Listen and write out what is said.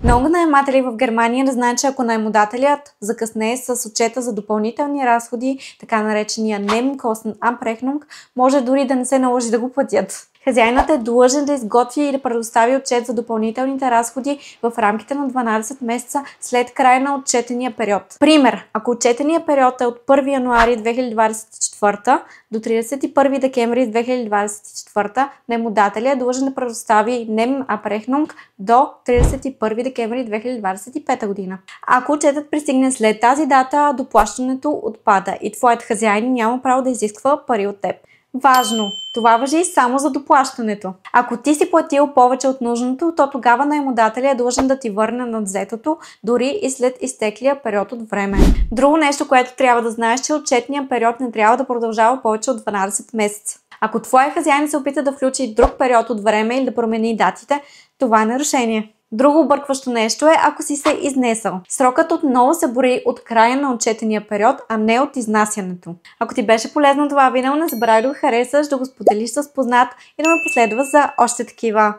Много наематели в Германия не знаят, че ако наемодателят закъснее с отчета за допълнителни разходи, така наречения Nebenkostenabrechnung, може дори да не се наложи да го платят. Хазяинът е длъжен да изготви и да предостави отчет за допълнителните разходи в рамките на 12 месеца след края на отчетения период. Пример, ако отчетения период е от 1 януари 2024 до 31 декември 2024, наемодателят е длъжен да предостави Nebenabrechnung до 31 декември 2025 година. Ако отчетът пристигне след тази дата, доплащането отпада и твоят хазяин няма право да изисква пари от теб. Важно! Това важи само за доплащането. Ако ти си платил повече от нужното, то тогава наемодателят е длъжен да ти върне надвзетото, дори и след изтеклия период от време. Друго нещо, което трябва да знаеш, че отчетният период не трябва да продължава повече от 12 месеца. Ако твоя хазяин се опита да включи друг период от време или да промени датите, това е нарушение. Друго объркващо нещо е, ако си се изнесъл. Срокът отново се брои от края на отчетения период, а не от изнасянето. Ако ти беше полезно това видео, не забравяй да го харесаш, да го споделиш с познат и да ме последваш за още такива.